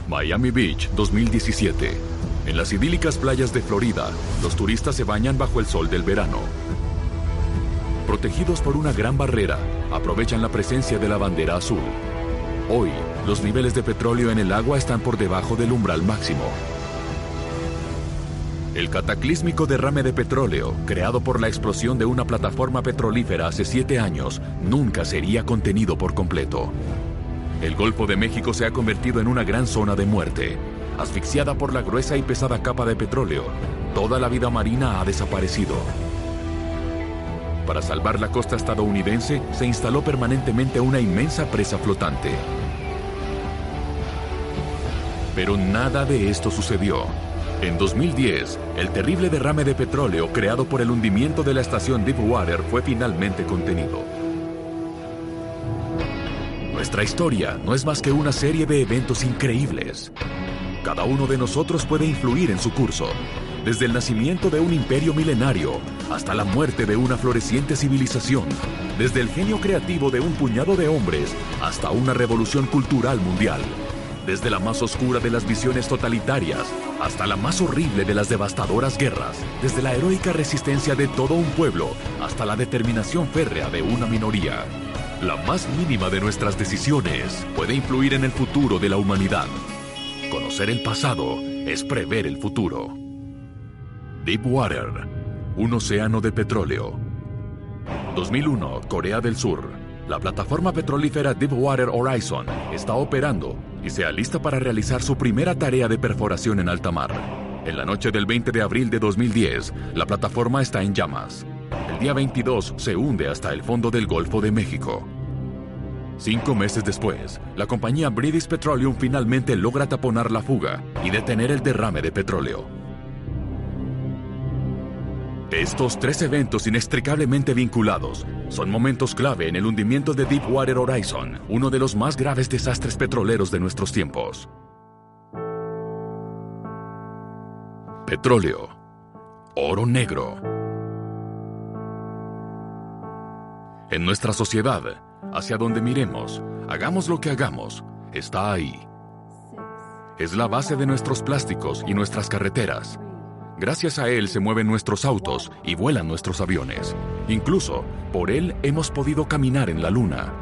Miami Beach, 2017. En las idílicas playas de Florida, los turistas se bañan bajo el sol del verano. Protegidos por una gran barrera, aprovechan la presencia de la bandera azul. Hoy, los niveles de petróleo en el agua están por debajo del umbral máximo. El cataclísmico derrame de petróleo, creado por la explosión de una plataforma petrolífera hace 7 años, nunca sería contenido por completo. El Golfo de México se ha convertido en una gran zona de muerte. Asfixiada por la gruesa y pesada capa de petróleo, toda la vida marina ha desaparecido. Para salvar la costa estadounidense, se instaló permanentemente una inmensa presa flotante. Pero nada de esto sucedió. En 2010, el terrible derrame de petróleo creado por el hundimiento de la estación Deepwater fue finalmente contenido. Nuestra historia no es más que una serie de eventos increíbles. Cada uno de nosotros puede influir en su curso, desde el nacimiento de un imperio milenario hasta la muerte de una floreciente civilización, desde el genio creativo de un puñado de hombres hasta una revolución cultural mundial, desde la más oscura de las visiones totalitarias hasta la más horrible de las devastadoras guerras, desde la heroica resistencia de todo un pueblo hasta la determinación férrea de una minoría. La más mínima de nuestras decisiones puede influir en el futuro de la humanidad. Conocer el pasado es prever el futuro. Deepwater, un océano de petróleo. 2001, Corea del Sur. La plataforma petrolífera Deepwater Horizon está operando y se alista para realizar su primera tarea de perforación en alta mar. En la noche del 20 de abril de 2010, la plataforma está en llamas. El día 22 se hunde hasta el fondo del Golfo de México. 5 meses después, la compañía British Petroleum finalmente logra taponar la fuga y detener el derrame de petróleo. Estos 3 eventos inextricablemente vinculados son momentos clave en el hundimiento de Deepwater Horizon, uno de los más graves desastres petroleros de nuestros tiempos. Petróleo. Oro negro. En nuestra sociedad, hacia donde miremos, hagamos lo que hagamos, está ahí. Es la base de nuestros plásticos y nuestras carreteras. Gracias a él se mueven nuestros autos y vuelan nuestros aviones. Incluso, por él hemos podido caminar en la luna.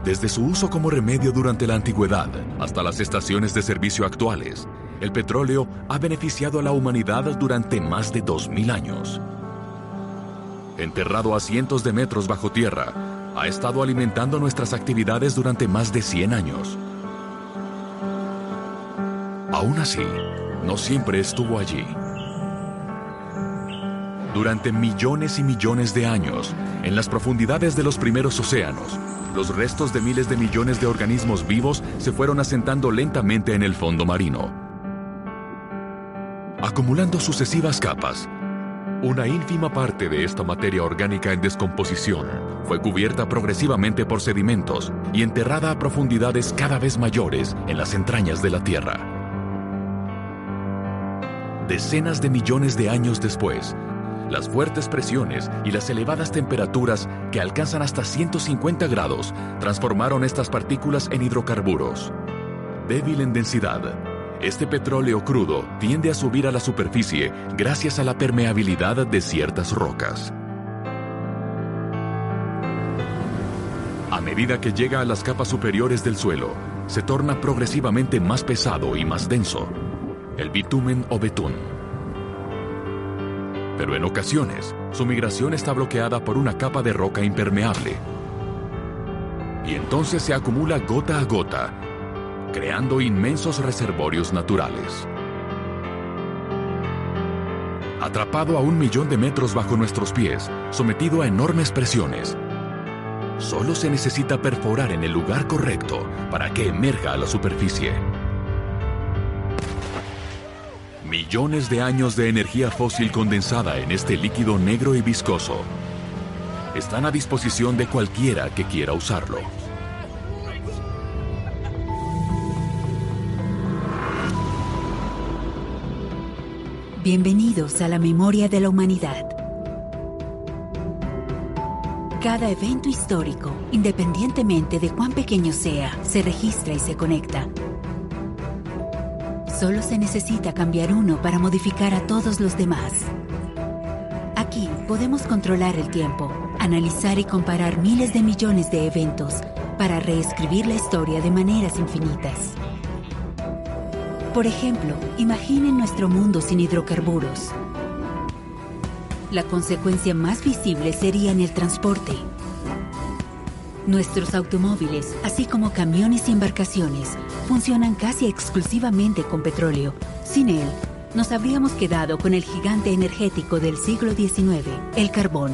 Desde su uso como remedio durante la antigüedad hasta las estaciones de servicio actuales, el petróleo ha beneficiado a la humanidad durante más de 2000 años. Enterrado a cientos de metros bajo tierra, ha estado alimentando nuestras actividades durante más de 100 años. Aún así, no siempre estuvo allí. Durante millones y millones de años, en las profundidades de los primeros océanos, los restos de miles de millones de organismos vivos se fueron asentando lentamente en el fondo marino. Acumulando sucesivas capas, una ínfima parte de esta materia orgánica en descomposición fue cubierta progresivamente por sedimentos y enterrada a profundidades cada vez mayores en las entrañas de la Tierra. Decenas de millones de años después, las fuertes presiones y las elevadas temperaturas que alcanzan hasta 150 grados transformaron estas partículas en hidrocarburos. Débil en densidad, este petróleo crudo tiende a subir a la superficie gracias a la permeabilidad de ciertas rocas. A medida que llega a las capas superiores del suelo, se torna progresivamente más pesado y más denso, el bitumen o betún. Pero en ocasiones, su migración está bloqueada por una capa de roca impermeable. Y entonces se acumula gota a gota, creando inmensos reservorios naturales. Atrapado a 1 millón de metros bajo nuestros pies, sometido a enormes presiones, solo se necesita perforar en el lugar correcto para que emerja a la superficie. Millones de años de energía fósil condensada en este líquido negro y viscoso están a disposición de cualquiera que quiera usarlo. Bienvenidos a la memoria de la humanidad. Cada evento histórico, independientemente de cuán pequeño sea, se registra y se conecta. Solo se necesita cambiar uno para modificar a todos los demás. Aquí podemos controlar el tiempo, analizar y comparar miles de millones de eventos para reescribir la historia de maneras infinitas. Por ejemplo, imaginen nuestro mundo sin hidrocarburos. La consecuencia más visible sería en el transporte. Nuestros automóviles, así como camiones y embarcaciones, funcionan casi exclusivamente con petróleo. Sin él, nos habríamos quedado con el gigante energético del siglo XIX, el carbón.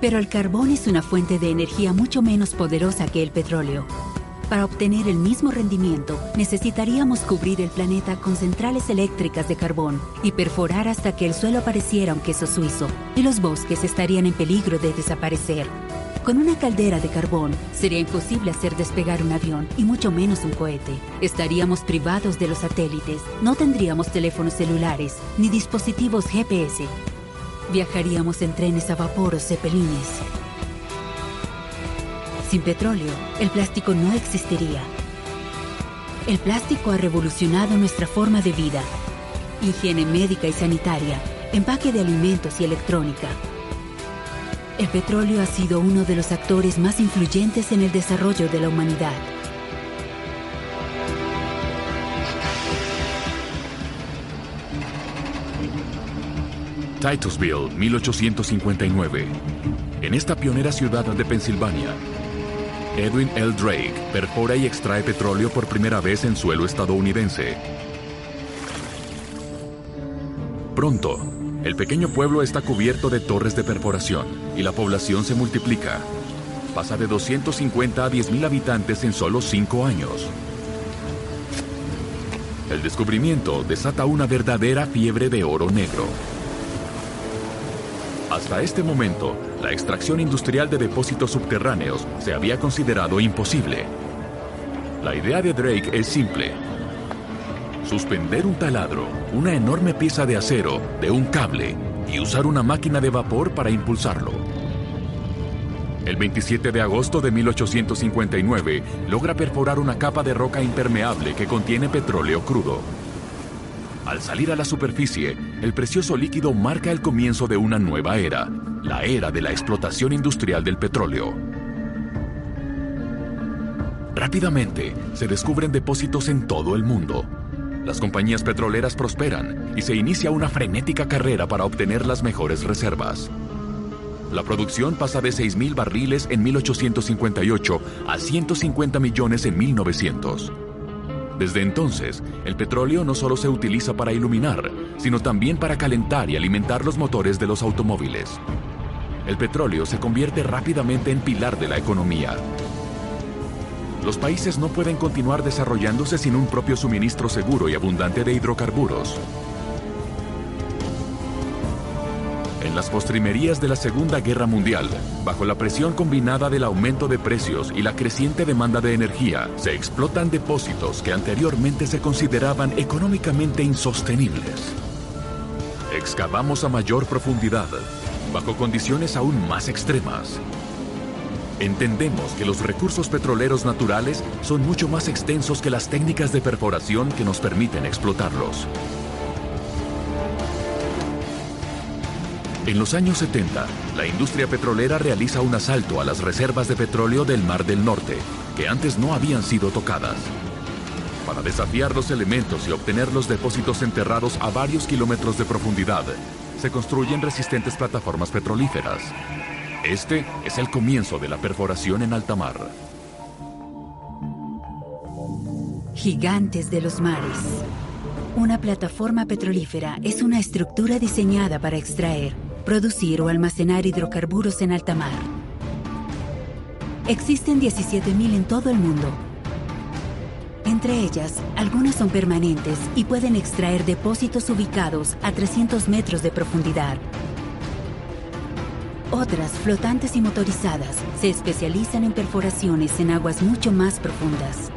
Pero el carbón es una fuente de energía mucho menos poderosa que el petróleo. Para obtener el mismo rendimiento, necesitaríamos cubrir el planeta con centrales eléctricas de carbón y perforar hasta que el suelo pareciera un queso suizo, y los bosques estarían en peligro de desaparecer. Con una caldera de carbón, sería imposible hacer despegar un avión, y mucho menos un cohete. Estaríamos privados de los satélites, no tendríamos teléfonos celulares, ni dispositivos GPS. Viajaríamos en trenes a vapor o zeppelines. Sin petróleo, el plástico no existiría. El plástico ha revolucionado nuestra forma de vida, higiene médica y sanitaria, empaque de alimentos y electrónica. El petróleo ha sido uno de los actores más influyentes en el desarrollo de la humanidad. Titusville, 1859. En esta pionera ciudad de Pensilvania, Edwin L. Drake perfora y extrae petróleo por primera vez en suelo estadounidense. Pronto, el pequeño pueblo está cubierto de torres de perforación y la población se multiplica. Pasa de 250 a 10,000 habitantes en solo 5 años. El descubrimiento desata una verdadera fiebre de oro negro. Hasta este momento, la extracción industrial de depósitos subterráneos se había considerado imposible. La idea de Drake es simple: suspender un taladro, una enorme pieza de acero, de un cable y usar una máquina de vapor para impulsarlo. El 27 de agosto de 1859 logra perforar una capa de roca impermeable que contiene petróleo crudo. Al salir a la superficie, el precioso líquido marca el comienzo de una nueva era, la era de la explotación industrial del petróleo. Rápidamente, se descubren depósitos en todo el mundo. Las compañías petroleras prosperan y se inicia una frenética carrera para obtener las mejores reservas. La producción pasa de 6,000 barriles en 1858 a 150 millones en 1900. Desde entonces, el petróleo no solo se utiliza para iluminar, sino también para calentar y alimentar los motores de los automóviles. El petróleo se convierte rápidamente en pilar de la economía. Los países no pueden continuar desarrollándose sin un propio suministro seguro y abundante de hidrocarburos. En las postrimerías de la Segunda Guerra Mundial, bajo la presión combinada del aumento de precios y la creciente demanda de energía, se explotan depósitos que anteriormente se consideraban económicamente insostenibles. Excavamos a mayor profundidad, bajo condiciones aún más extremas. Entendemos que los recursos petroleros naturales son mucho más extensos que las técnicas de perforación que nos permiten explotarlos. En los años 70, la industria petrolera realiza un asalto a las reservas de petróleo del Mar del Norte, que antes no habían sido tocadas. Para desafiar los elementos y obtener los depósitos enterrados a varios kilómetros de profundidad, se construyen resistentes plataformas petrolíferas. Este es el comienzo de la perforación en alta mar. Gigantes de los mares. Una plataforma petrolífera es una estructura diseñada para extraer, producir o almacenar hidrocarburos en alta mar. Existen 17,000 en todo el mundo. Entre ellas, algunas son permanentes y pueden extraer depósitos ubicados a 300 metros de profundidad. Otras, flotantes y motorizadas, se especializan en perforaciones en aguas mucho más profundas.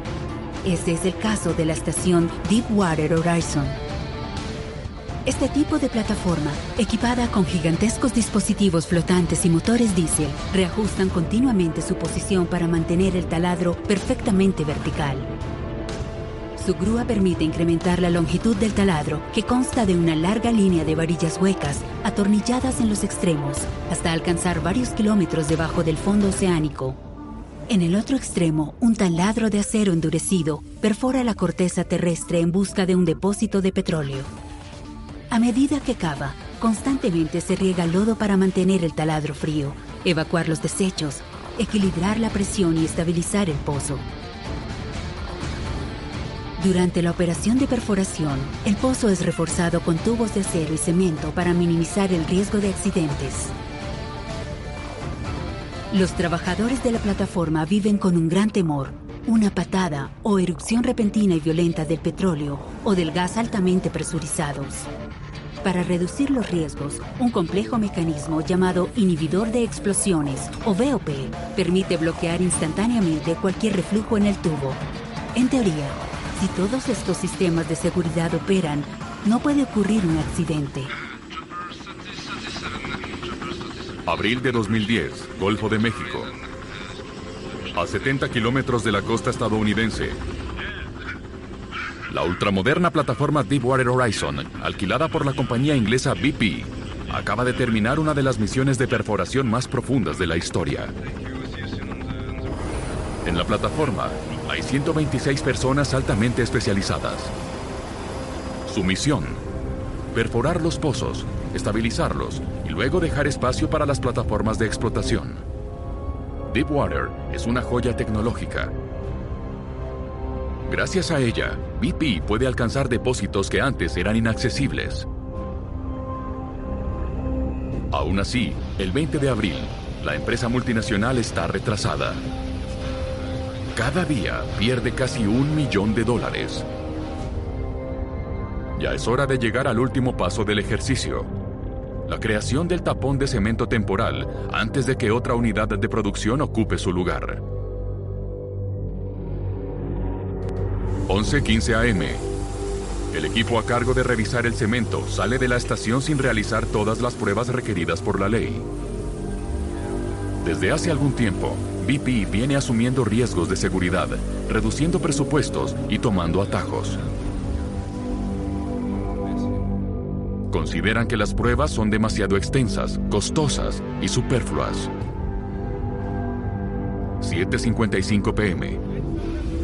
Este es el caso de la estación Deepwater Horizon. Este tipo de plataforma, equipada con gigantescos dispositivos flotantes y motores diésel, reajustan continuamente su posición para mantener el taladro perfectamente vertical. Su grúa permite incrementar la longitud del taladro, que consta de una larga línea de varillas huecas atornilladas en los extremos, hasta alcanzar varios kilómetros debajo del fondo oceánico. En el otro extremo, un taladro de acero endurecido perfora la corteza terrestre en busca de un depósito de petróleo. A medida que cava, constantemente se riega lodo para mantener el taladro frío, evacuar los desechos, equilibrar la presión y estabilizar el pozo. Durante la operación de perforación, el pozo es reforzado con tubos de acero y cemento para minimizar el riesgo de accidentes. Los trabajadores de la plataforma viven con un gran temor, una patada o erupción repentina y violenta del petróleo o del gas altamente presurizados. Para reducir los riesgos, un complejo mecanismo llamado inhibidor de explosiones, o VOP, permite bloquear instantáneamente cualquier reflujo en el tubo. En teoría, si todos estos sistemas de seguridad operan, no puede ocurrir un accidente. Abril de 2010, Golfo de México. A 70 kilómetros de la costa estadounidense. La ultramoderna plataforma Deepwater Horizon, alquilada por la compañía inglesa BP, acaba de terminar una de las misiones de perforación más profundas de la historia. En la plataforma hay 126 personas altamente especializadas. Su misión: perforar los pozos, estabilizarlos y luego dejar espacio para las plataformas de explotación. Deepwater es una joya tecnológica. Gracias a ella, BP puede alcanzar depósitos que antes eran inaccesibles. Aún así, el 20 de abril, la empresa multinacional está retrasada. Cada día pierde casi $1 millón. Ya es hora de llegar al último paso del ejercicio: la creación del tapón de cemento temporal antes de que otra unidad de producción ocupe su lugar. 11:15 a.m. El equipo a cargo de revisar el cemento sale de la estación sin realizar todas las pruebas requeridas por la ley. Desde hace algún tiempo, BP viene asumiendo riesgos de seguridad, reduciendo presupuestos y tomando atajos. Consideran que las pruebas son demasiado extensas, costosas y superfluas. 7:55 p.m.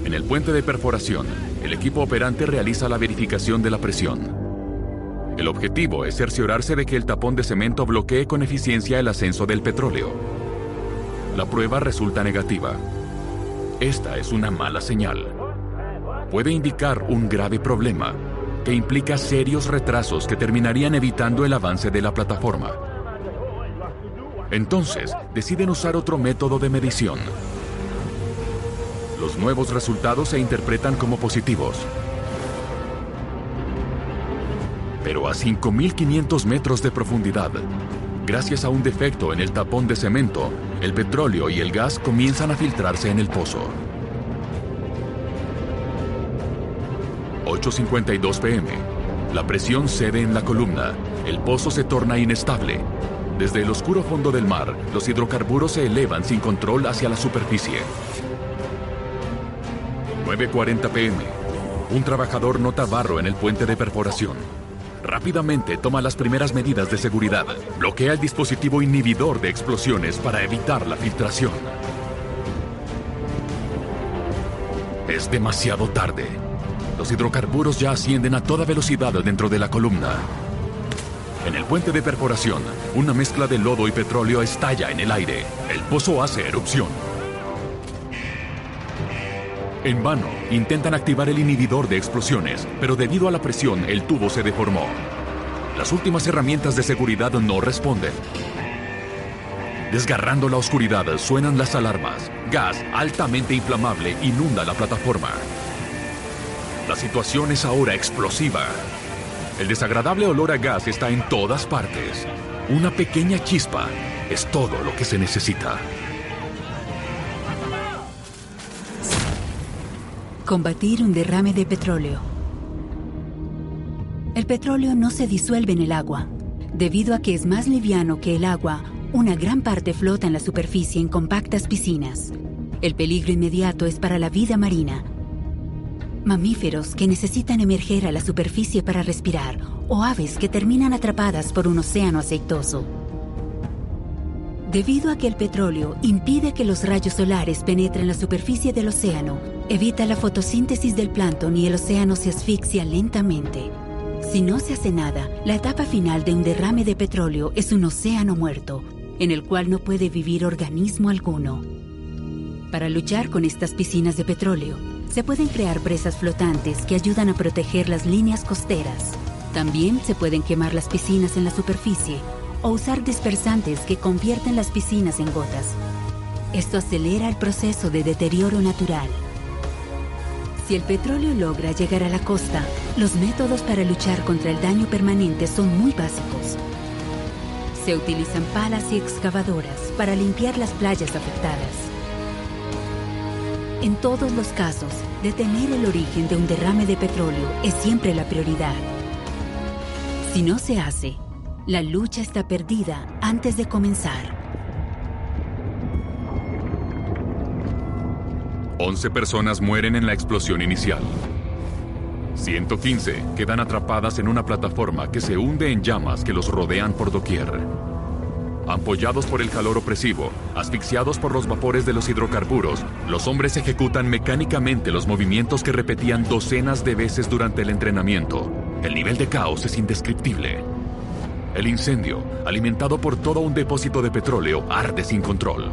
En el puente de perforación, el equipo operante realiza la verificación de la presión. El objetivo es cerciorarse de que el tapón de cemento bloquee con eficiencia el ascenso del petróleo. La prueba resulta negativa. Esta es una mala señal. Puede indicar un grave problema que implica serios retrasos que terminarían evitando el avance de la plataforma. Entonces, deciden usar otro método de medición. Los nuevos resultados se interpretan como positivos. Pero a 5.500 metros de profundidad, gracias a un defecto en el tapón de cemento, el petróleo y el gas comienzan a filtrarse en el pozo. 8:52 p.m. La presión cede en la columna. El pozo se torna inestable. Desde el oscuro fondo del mar, los hidrocarburos se elevan sin control hacia la superficie. 9:40 p.m. Un trabajador nota barro en el puente de perforación. Rápidamente toma las primeras medidas de seguridad. Bloquea el dispositivo inhibidor de explosiones para evitar la filtración. Es demasiado tarde. Los hidrocarburos ya ascienden a toda velocidad dentro de la columna. En el puente de perforación, una mezcla de lodo y petróleo estalla en el aire. El pozo hace erupción. En vano, intentan activar el inhibidor de explosiones, pero debido a la presión, el tubo se deformó. Las últimas herramientas de seguridad no responden. Desgarrando la oscuridad, suenan las alarmas. Gas altamente inflamable inunda la plataforma. La situación es ahora explosiva. El desagradable olor a gas está en todas partes. Una pequeña chispa es todo lo que se necesita. Combatir un derrame de petróleo. El petróleo no se disuelve en el agua. Debido a que es más liviano que el agua, una gran parte flota en la superficie en compactas piscinas. El peligro inmediato es para la vida marina. mamíferos que necesitan emerger a la superficie para respirar, o aves que terminan atrapadas por un océano aceitoso. Debido a que el petróleo impide que los rayos solares penetren la superficie del océano, evita la fotosíntesis del plancton y el océano se asfixia lentamente. Si no se hace nada, la etapa final de un derrame de petróleo es un océano muerto, en el cual no puede vivir organismo alguno. Para luchar con estas piscinas de petróleo, se pueden crear presas flotantes que ayudan a proteger las líneas costeras. También se pueden quemar las piscinas en la superficie o usar dispersantes que convierten las piscinas en gotas. Esto acelera el proceso de deterioro natural. Si el petróleo logra llegar a la costa, los métodos para luchar contra el daño permanente son muy básicos. Se utilizan palas y excavadoras para limpiar las playas afectadas. En todos los casos, detener el origen de un derrame de petróleo es siempre la prioridad. Si no se hace, la lucha está perdida antes de comenzar. 11 personas mueren en la explosión inicial. 115 quedan atrapadas en una plataforma que se hunde en llamas que los rodean por doquier. Ampollados por el calor opresivo, asfixiados por los vapores de los hidrocarburos, los hombres ejecutan mecánicamente los movimientos que repetían docenas de veces durante el entrenamiento. El nivel de caos es indescriptible. El incendio, alimentado por todo un depósito de petróleo, arde sin control.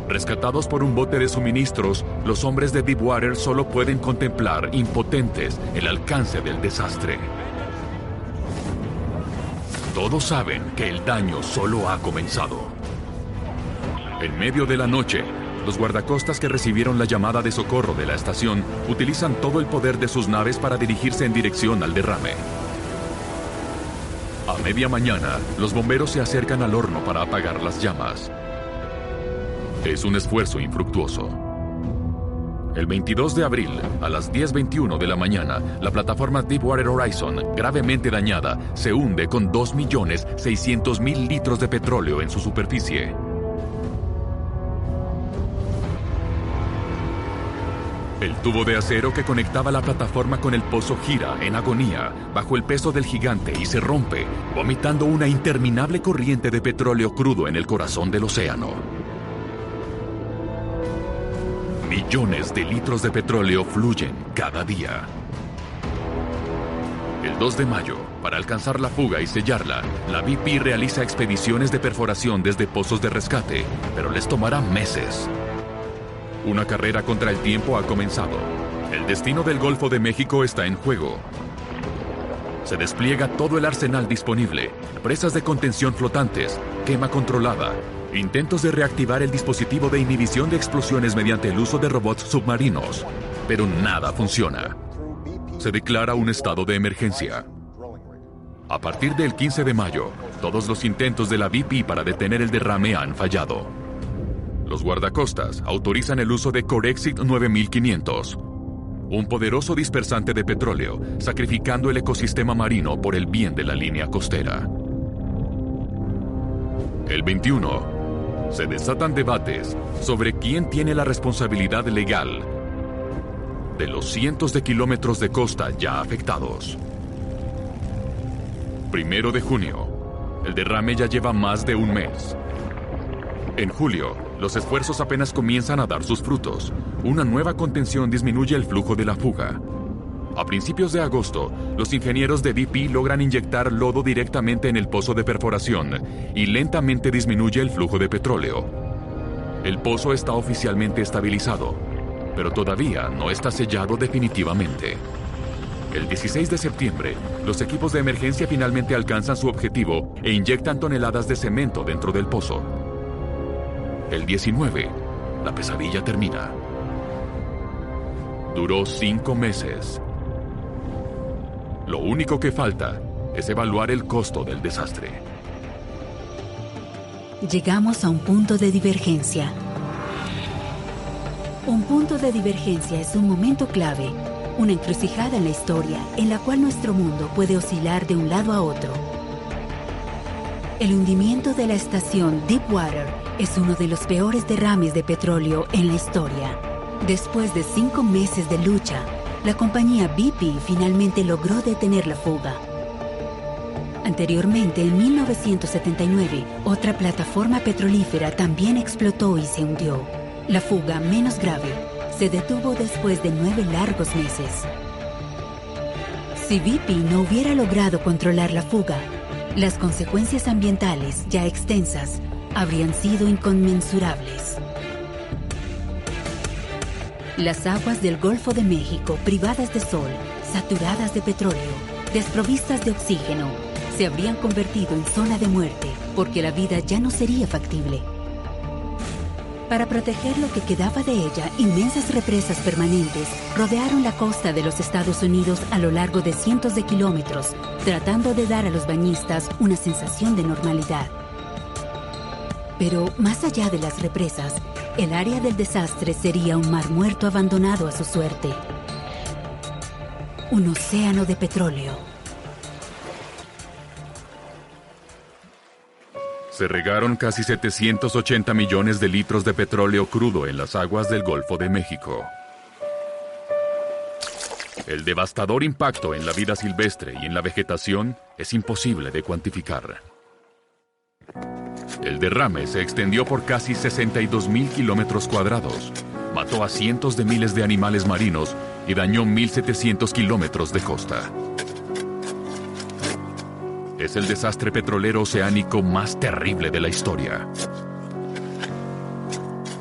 Rescatados por un bote de suministros, los hombres de Deepwater solo pueden contemplar, impotentes, el alcance del desastre. Todos saben que el daño solo ha comenzado. En medio de la noche, los guardacostas que recibieron la llamada de socorro de la estación utilizan todo el poder de sus naves para dirigirse en dirección al derrame. A media mañana, los bomberos se acercan al horno para apagar las llamas. Es un esfuerzo infructuoso. El 22 de abril, a las 10:21 de la mañana, la plataforma Deepwater Horizon, gravemente dañada, se hunde con 2.600.000 litros de petróleo en su superficie. El tubo de acero que conectaba la plataforma con el pozo gira en agonía bajo el peso del gigante y se rompe, vomitando una interminable corriente de petróleo crudo en el corazón del océano. Millones de litros de petróleo fluyen cada día. El 2 de mayo, para alcanzar la fuga y sellarla, la BP realiza expediciones de perforación desde pozos de rescate, pero les tomará meses. Una carrera contra el tiempo ha comenzado. El destino del Golfo de México está en juego. Se despliega todo el arsenal disponible, presas de contención flotantes, quema controlada, intentos de reactivar el dispositivo de inhibición de explosiones mediante el uso de robots submarinos, pero nada funciona. Se declara un estado de emergencia. A partir del 15 de mayo, todos los intentos de la BP para detener el derrame han fallado. Los guardacostas autorizan el uso de Corexit 9500, un poderoso dispersante de petróleo, sacrificando el ecosistema marino por el bien de la línea costera. El 21, se desatan debates sobre quién tiene la responsabilidad legal de los cientos de kilómetros de costa ya afectados. 1 de junio, el derrame ya lleva más de un mes. En julio, los esfuerzos apenas comienzan a dar sus frutos. Una nueva contención disminuye el flujo de la fuga. A principios de agosto, los ingenieros de BP logran inyectar lodo directamente en el pozo de perforación y lentamente disminuye el flujo de petróleo. El pozo está oficialmente estabilizado, pero todavía no está sellado definitivamente. El 16 de septiembre, los equipos de emergencia finalmente alcanzan su objetivo e inyectan toneladas de cemento dentro del pozo. El 19, la pesadilla termina. Duró 5 meses. Lo único que falta es evaluar el costo del desastre. Llegamos a un punto de divergencia. Un punto de divergencia es un momento clave, una encrucijada en la historia en la cual nuestro mundo puede oscilar de un lado a otro. El hundimiento de la estación Deepwater es uno de los peores derrames de petróleo en la historia. Después de 5 meses de lucha, la compañía BP finalmente logró detener la fuga. Anteriormente, en 1979, otra plataforma petrolífera también explotó y se hundió. La fuga, menos grave, se detuvo después de 9 largos meses. Si BP no hubiera logrado controlar la fuga, las consecuencias ambientales, ya extensas, habrían sido inconmensurables. Las aguas del Golfo de México, privadas de sol, saturadas de petróleo, desprovistas de oxígeno, se habrían convertido en zona de muerte porque la vida ya no sería factible. Para proteger lo que quedaba de ella, inmensas represas permanentes rodearon la costa de los Estados Unidos a lo largo de cientos de kilómetros, tratando de dar a los bañistas una sensación de normalidad. Pero más allá de las represas, el área del desastre sería un mar muerto abandonado a su suerte. Un océano de petróleo. Se regaron casi 780 millones de litros de petróleo crudo en las aguas del Golfo de México. El devastador impacto en la vida silvestre y en la vegetación es imposible de cuantificar. El derrame se extendió por casi 62.000 kilómetros cuadrados, mató a cientos de miles de animales marinos y dañó 1.700 kilómetros de costa. Es el desastre petrolero oceánico más terrible de la historia.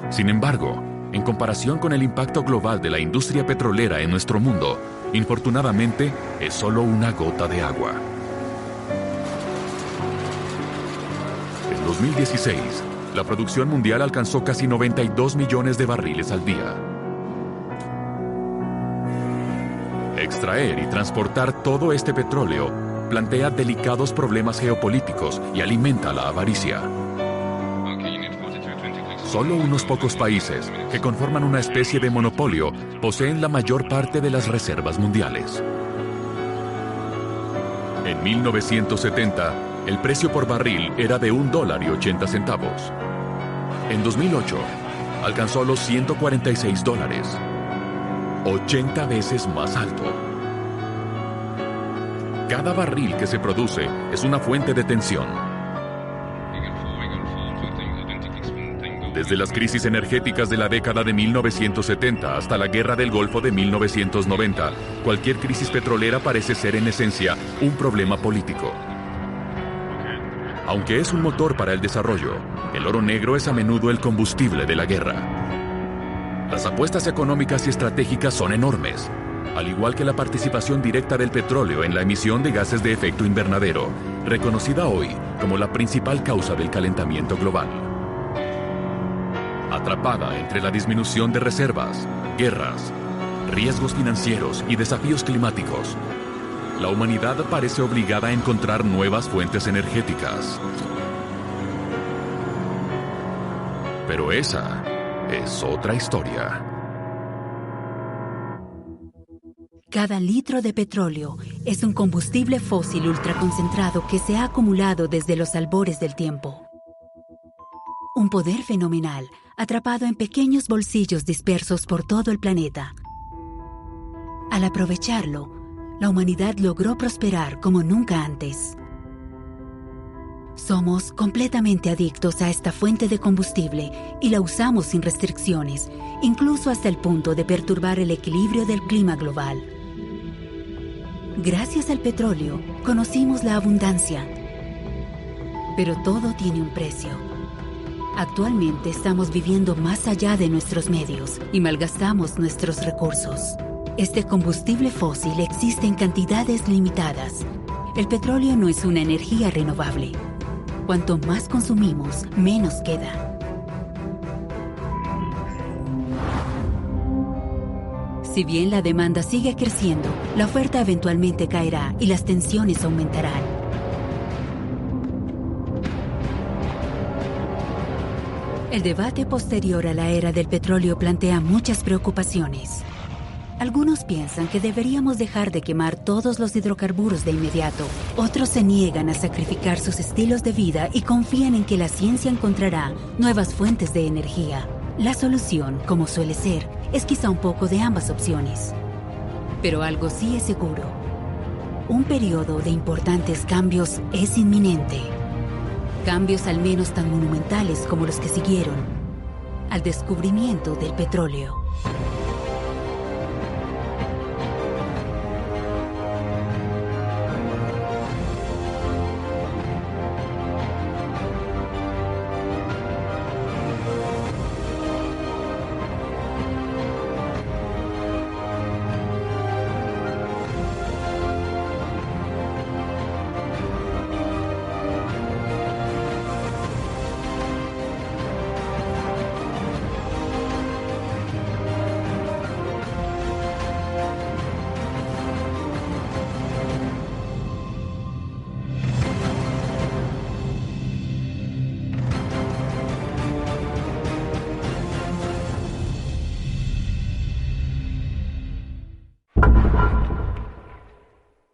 Sin embargo, en comparación con el impacto global de la industria petrolera en nuestro mundo, infortunadamente es solo una gota de agua. En 2016, la producción mundial alcanzó casi 92 millones de barriles al día. Extraer y transportar todo este petróleo plantea delicados problemas geopolíticos y alimenta la avaricia. Solo unos pocos países, que conforman una especie de monopolio, poseen la mayor parte de las reservas mundiales. En 1970, el precio por barril era de $1.80. En 2008, alcanzó los $146, 80 veces más alto. Cada barril que se produce es una fuente de tensión. Desde las crisis energéticas de la década de 1970 hasta la Guerra del Golfo de 1990, cualquier crisis petrolera parece ser en esencia un problema político. Aunque es un motor para el desarrollo, el oro negro es a menudo el combustible de la guerra. Las apuestas económicas y estratégicas son enormes, al igual que la participación directa del petróleo en la emisión de gases de efecto invernadero, reconocida hoy como la principal causa del calentamiento global. Atrapada entre la disminución de reservas, guerras, riesgos financieros y desafíos climáticos, la humanidad parece obligada a encontrar nuevas fuentes energéticas. Pero esa es otra historia. Cada litro de petróleo es un combustible fósil ultraconcentrado que se ha acumulado desde los albores del tiempo. Un poder fenomenal atrapado en pequeños bolsillos dispersos por todo el planeta. Al aprovecharlo, la humanidad logró prosperar como nunca antes. Somos completamente adictos a esta fuente de combustible y la usamos sin restricciones, incluso hasta el punto de perturbar el equilibrio del clima global. Gracias al petróleo, conocimos la abundancia. Pero todo tiene un precio. Actualmente estamos viviendo más allá de nuestros medios y malgastamos nuestros recursos. Este combustible fósil existe en cantidades limitadas. El petróleo no es una energía renovable. Cuanto más consumimos, menos queda. Si bien la demanda sigue creciendo, la oferta eventualmente caerá y las tensiones aumentarán. El debate posterior a la era del petróleo plantea muchas preocupaciones. Algunos piensan que deberíamos dejar de quemar todos los hidrocarburos de inmediato. Otros se niegan a sacrificar sus estilos de vida y confían en que la ciencia encontrará nuevas fuentes de energía. La solución, como suele ser, es quizá un poco de ambas opciones. Pero algo sí es seguro. Un periodo de importantes cambios es inminente. Cambios al menos tan monumentales como los que siguieron al descubrimiento del petróleo.